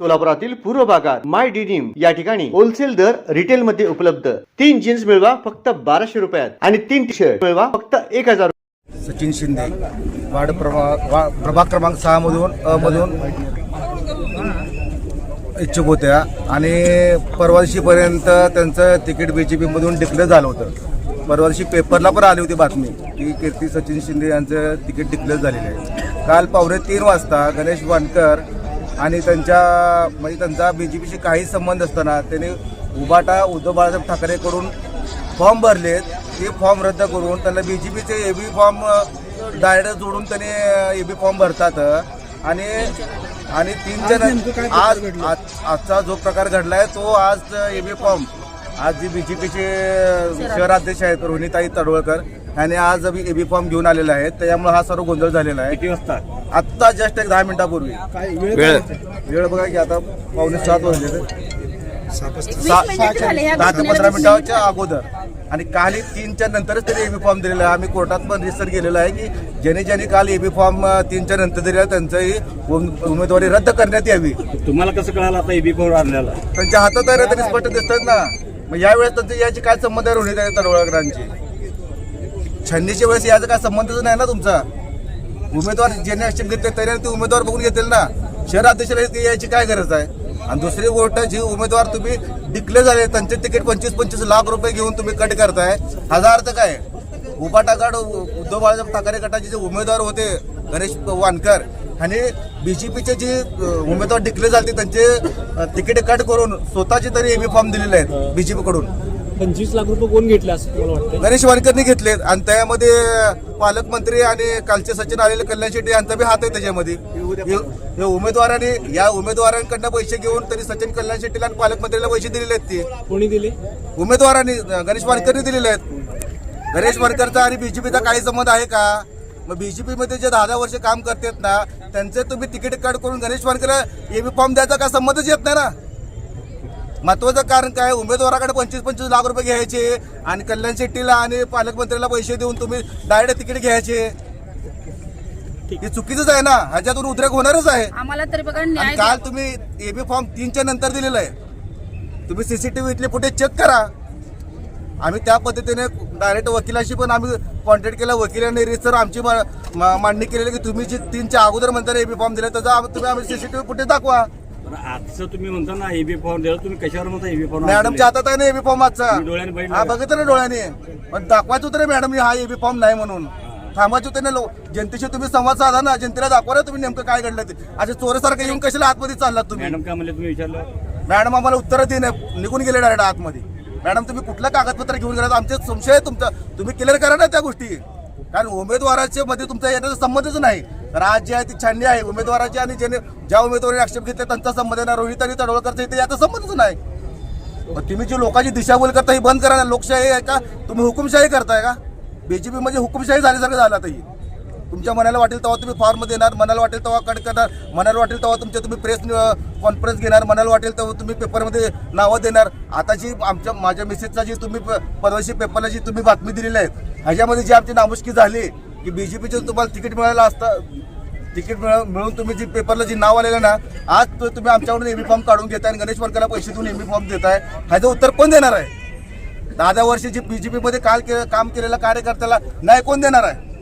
सोलापुरातील पूर्व भागात माय डिनिम या ठिकाणी होलसेल दर रिटेल मध्ये उपलब्ध। 3 जीन्स मिळवा फक्त 1200 रुपयात आणि 3 टी शर्ट मिळवा फक्त 1000। सचिन शिंदे वार्ड प्रभाग क्रमांक 6 मधून इच्छुक होत्या आणि परवा दिवशीपर्यंत त्यांचं तिकीट बीजेपी मधून डिक्लेअर झालं होतं। परवा दिवशी पेपरला पण आली होती बातमी की कीर्ती सचिन शिंदे यांचं तिकीट डिक्लेअर झालेलं आहे। काल 3:15 वाजता गणेश वानकर आणि त्यांचा बीजेपीशी काही संबंध असताना त्यांनी उभाटा उद्धव बाळासाहेब ठाकरेकडून फॉर्म भरलेत। ते फॉर्म रद्द करून त्यांना बीजेपीचे एबी फॉर्म डायरेक्ट जोडून त्यांनी एबी फॉर्म भरतात आणि 3 आजचा जो प्रकार घडलाय तो आज एबी फॉर्म आज जी बीजेपीचे शहराध्यक्ष आहेत रोहिणीताई तडवळकर यांनी आज एबी फॉर्म घेऊन आलेले आहेत। त्यामुळे हा सर्व गोंधळ झालेला आहे। किती वाजता? आत्ता जस्ट 10 मिनिटापूर्वी। वेळ बघा की आता 6:45 वाजले, 10 ते 15 मिनिटाच्या अगोदर आणि काल 3च्या नंतरच त्यांनी एबी फॉर्म दिलेला आहे। आम्ही कोर्टात पण रिसर्च केलेला आहे की ज्यांनी काल एबी फॉर्म 3च्या नंतर दिलेला त्यांचंही उमेदवारी रद्द करण्यात यावी। तुम्हाला कसं कळालं आता एबी फॉर्म आणलेला? त्यांच्या हातात आहे, त्यांनी स्पष्ट दिसतात ना। मग यावेळेस त्यांची याची काय संबंध आहे रोहिणीताई तडवळकरांची? छंदीच्या वेळेस याचा काय संबंधच नाही ना तुमचा। उमेदवार ज्यांनी ऍक्शन घेतले त्याने ते उमेदवार बघून घेतील ना। शहराध्यक्षाला याची काय गरज आहे? आणि दुसरी गोष्ट जी उमेदवार तुम्ही डिक्लेअर झाले त्यांचे तिकीट 25-25 लाख रुपये घेऊन तुम्ही कट करताय। हजार तर काय उभाटा गट उद्धव बाळासाहेब ठाकरे गटाचे जे उमेदवार होते गणेश वानकर आणि बीजेपीचे जे उमेदवार डिक्लेअर झाले त्यांचे तिकीट कट करून स्वतःचे तरी एबी फॉर्म दिलेले आहेत बीजेपी कडून। 25 लाख रुपये कोण घेतले असं तुम्हाला वाटतं? गणेश वानकरने घेतलेत आणि त्यामध्ये पालकमंत्री आणि कालचे सचिन आलेले कल्याण शेट्टी यांचा बी हात आहे त्याच्यामध्ये। या उमेदवारांकडनं पैसे घेऊन तरी सचिन कल्याण शेट्टीला आणि पालकमंत्रीला पैसे दिलेले आहेत। ते कोणी दिले? उमेदवारांनी गणेश वानकरने दिलेले आहेत। गणेश वानकरचा आणि बीजेपीचा काही संबंध आहे का? मग बीजेपी मध्ये जे 10 वर्ष काम करतात ना त्यांचे तुम्ही तिकीट कट करून गणेश वानकरला एबी फॉर्म द्यायचा का संबंधच येत नाही ना। महत्वाचं कारण काय? उमेदवाराकडे 25-25 लाख रुपये घ्यायचे आणि कल्याण शेट्टीला आणि पालकमंत्र्याला पैसे देऊन तुम्ही डायरेक्ट तिकीट घ्यायचे। हे चुकीचंच आहे ना, ह्याच्यातून उद्रेक होणारच आहे। आम्हाला तरी बघा आणि काल तुम्ही एबी फॉर्म 3च्या नंतर दिलेला आहे। तुम्ही सीसीटीव्ही इथले फुटेज चेक करा। आम्ही त्या पद्धतीने डायरेक्ट वकिलाशी पण आम्ही कॉन्टॅक्ट केला। वकिलांनी रिसर आमची मांडणी केलेली की तुम्ही जी 3च्या अगोदर म्हणता एबी फॉर्म दिला त्याचा तुम्ही आम्ही सीसीटीव्ही फुटेज दाखवा। आजचं तुम्ही म्हणता ना एबी फॉर्म दिला, तुम्ही कशावर म्हणता एबी फॉर्म? मॅडमच्या हातात आहे ना एबी फॉर्म आजचा। डोळ्याने हा बघितलं ना डोळ्याने, पण दाखवायचं होतं ना मॅडम हा एबी फॉर्म नाही म्हणून। थांबायचं होतं ना, जनतेशी तुम्ही संवाद साधा ना, जनतेला दाखवा ना तुम्ही नेमकं काय घडलं ते। असे चोरासारखं येऊन कशाला आतमध्ये चाललात तुम्ही? मॅडम काय म्हणले तुम्ही विचारलं? मॅडम आम्हाला उत्तर देणे निघून गेले डायरेक्ट आतमध्ये। मॅडम तुम्ही कुठलं कागदपत्र घेऊन गेलात? आमचे संशय आहे तुमचा, तुम्ही क्लिअर करा ना त्या गोष्टी। कारण उमेदवाराच्या मध्ये तुमचा येण्याचा संबंधच नाही। तर आज जी आहे ती छाननी आहे उमेदवाराची आणि ज्या उमेदवाराने आक्षेप घेतले त्यांचा संबंध आहे ना। रोहिणीताई तडवळकरचा इथे याचा संबंधच नाही। मग तुम्ही जी लोकांची दिशाभूल करता ही बंद करा ना। लोकशाही आहे का? तुम्ही हुकुमशाही करताय का? बीजेपी म्हणजे हुकुमशाही झाल्यासारखं झालं आता ही। तुमच्या मनाला वाटेल तेव्हा तुम्ही फॉर्म देणार, मनाला वाटेल तेव्हा कट करणार, मनाला वाटेल तेव्हा तुम्ही प्रेस कॉन्फरन्स घेणार, मनाला वाटेल तेव्हा तुम्ही पेपरमध्ये नावं देणार। आता जी माझ्या मिसेसचा जी तुम्ही परवाशी पेपरला जी तुम्ही बातमी दिलेली आहे ह्याच्यामध्ये जी आमची नामुष्की झाली की बीजेपीचे तुम्हाला तिकीट मिळालं असतं, तिकीट मिळून तुम्ही जी पेपरला जी नाव आलेलं ना आज तुम्ही आमच्याकडून एबी फॉर्म काढून घेताय आणि गणेश वानकरला पैसे देऊन एबी फॉर्म देताय। ह्याचं उत्तर कोण देणार आहे? 10 वर्ष जी बीजेपी मध्ये काम केलेल्या कार्यकर्त्याला नाही कोण देणार आहे?